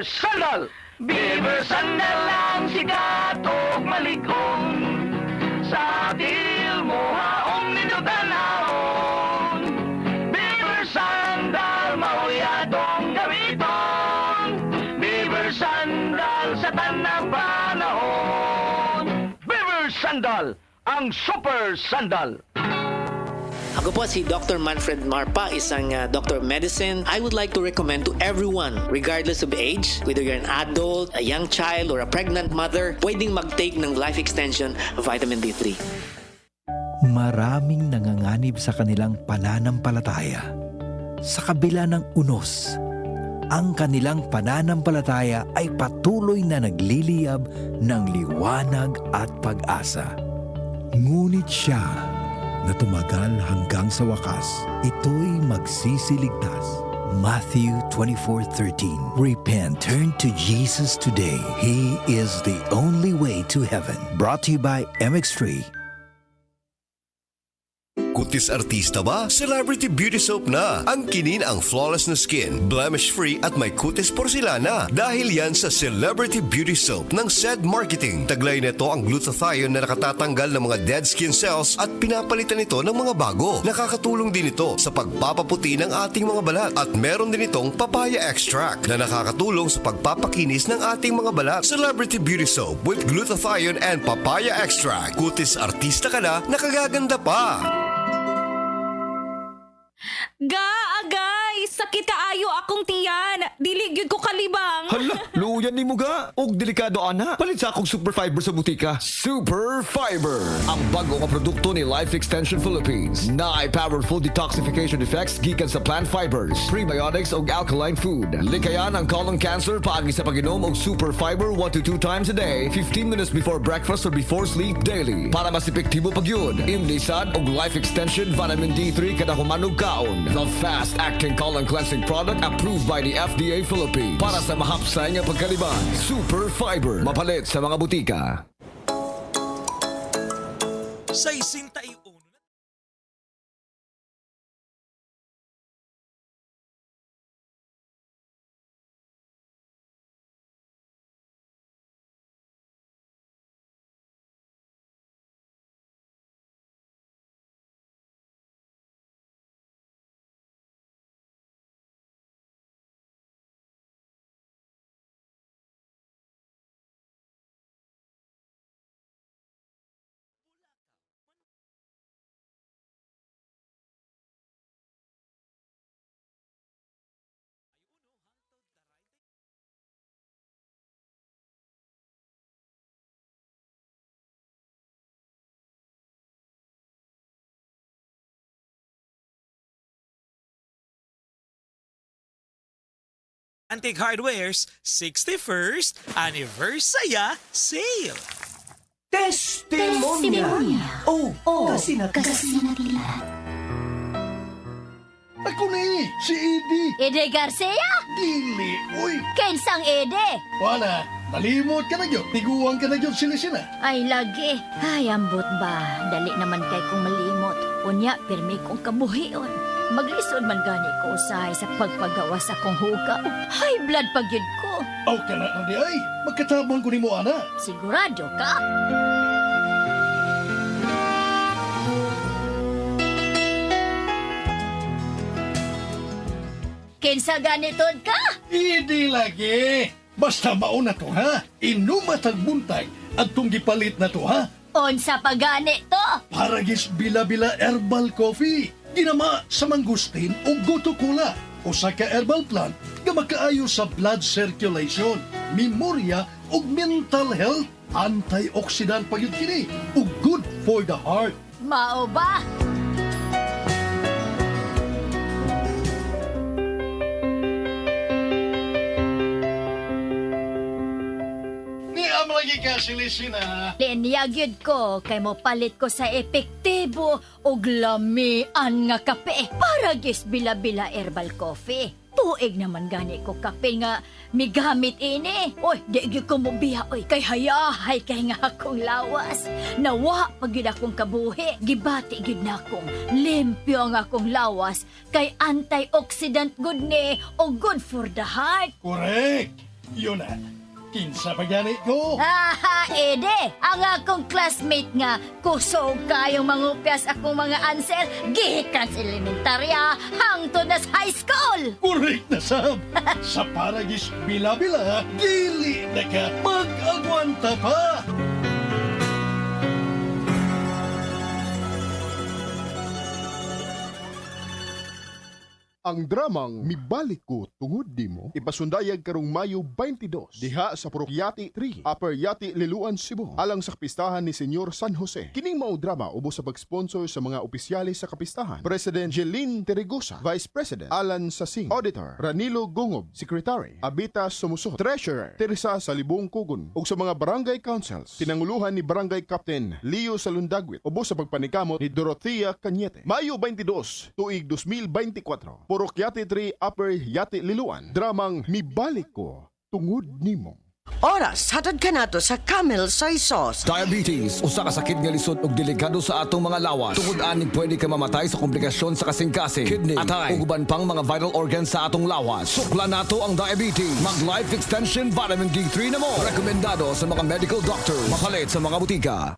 Sandal! Beaver Sandal ang sikat o maligong sa dil mo haong nito tanahon. Beaver Sandal mauyadong gamiton. Beaver Sandal sa tanang panahon. Beaver Sandal, ang super sandal. Ako po si Dr. Manfred Marpa, isang Doctor of Medicine. I would like to recommend to everyone, regardless of age, whether you're an adult, a young child, or a pregnant mother, pwedeng mag-take ng Life Extension Vitamin D3. Maraming nanganganib sa kanilang pananampalataya. Sa kabila ng unos, ang kanilang pananampalataya ay patuloy na nagliliyab ng liwanag at pag-asa. Ngunit siya na tumagal hanggang sa wakas, ito'y magsisiligtas. Matthew 24:13. Repent, turn to Jesus today. He is the only way to heaven. Brought to you by MX3. Kutis artista ba? Celebrity Beauty Soap na. Ang kinin ang flawless na skin, blemish-free at may kutis porcelana. Dahil yan sa Celebrity Beauty Soap ng SED Marketing. Taglay nito ang glutathione na nakatatanggal ng mga dead skin cells at pinapalitan ito ng mga bago. Nakakatulong din ito sa pagpapaputi ng ating mga balat. At meron din itong papaya extract na nakakatulong sa pagpapakinis ng ating mga balat. Celebrity Beauty Soap with glutathione and papaya extract. Kutis artista ka na, nakagaganda pa. Agay! Sakit kaayo akong tiyan! Dili gyud ko kalibang! Hala, luyan ni mo ga. Og delikado ana. Palit sa akong Super Fiber sa butika. Super Fiber! Ang bago nga produkto ni Life Extension Philippines. Na ay powerful detoxification effects gikan sa plant fibers, prebiotics og alkaline food. Likayan ang colon cancer paagi sa pag-inom og Super Fiber 1 to 2 times a day, 15 minutes before breakfast or before sleep daily. Para mas epektibo pag yun, imnisad og Life Extension Vitamin D3 kada humanog kaon. The fast-acting colon cleansing product approved by the FDA Philippines. Para sa mahapsay nga pagkaliban, Super Fiber. Mapalit sa mga butika. Sa 61 Antique Hardware's 61st Anniversary Sale. Testimonya. Oh, kasi na Ako ni, si Edie. Ede Garcia? Dili, uy. Kinsang Ede? Wala, nalimot ka na yun. Tiguan ka na yun sila. Ay, lagi. Ay, ambot ba? Dali naman kay kong malimot. Unya, pirmi kong kabuhion. Maglisod man gani ko usahay sa pagpagawa sa kong hugaw. High blood pagyud ko. Aw ka na, Andi ay. Magkatabang ko ni mo, ana. Sigurado ka? Kinsa ganitod ka? Hindi lagi. Basta mauna to, ha? Inumatag buntag at tong gipalit na to, ha? Unsa pa gani to? Paragis Bila-Bila Herbal Coffee. Ginama sa mangustin o goto-cola. Usa ka herbal plant nga makaayo sa blood circulation, memorya ug mental health. Antioxidant pa yun kini ug good for the heart. Mao ba? Lagi ka silisina. Linyagyod ko kay mo palit ko sa epektibo ug lamian nga kape para gis Bila-Bila Herbal Coffee. Tuig naman gani ko kape nga migamit ini. Oy, di gyud ko mobiya oy kay hayahay kay nga akong lawas. Nawa pag gyud akong kabuhi, gibati gyud na akong limpyo nga akong lawas kay antioxidant good ni o good for the heart. Correct. Yun na. Kinsa pa gani ko? Haha, ede! Ang akong classmate nga, kusog kayong mangupyas akong mga answer, gihikan sa elementarya, hangtod na sa high school! Correct na sab. Sa paragis bila-bila, dili na ka mag-agwanta pa. Ang dramang Mibalik Ko Tungod Nimo ipasundayag karong Mayo 22 diha sa Purok Yati 3, Upper Yati, Liloan, Cebu, alang sa kapistahan ni Senyor San Jose. Kining mao drama ubos sa pag-sponsor sa mga opisyalis sa kapistahan: President Jeline Terrigosa, Vice President Alan Sasing, Auditor Ranilo Gongob, Secretary Abita Sumusot, Treasurer Teresa Salibong Kugon, ug sa mga barangay councils pinanguluhan ni Barangay Captain Leo Salundagwit ubos sa pagpanikamot ni Dorothea Cañete. Mayo 22, tuig 2024. Purok Yati 3, Upper Yati, Liloan. Dramang Mibalik Ko Tungod Nimo. Oras, hatod ka nato sa Camel Soy Sauce. Diabetes, usa ka sakit nga lisod ug delikado sa atong mga lawas. Tungod aning pwede ka mamatay sa komplikasyon sa kasing-kasing, kidney, atay, ug uban pang mga vital organs sa atong lawas. Sukla nato ang diabetes. Mag Life Extension Vitamin D3 na mo. Rekomendado sa mga medical doctors. Mapalit sa mga butika.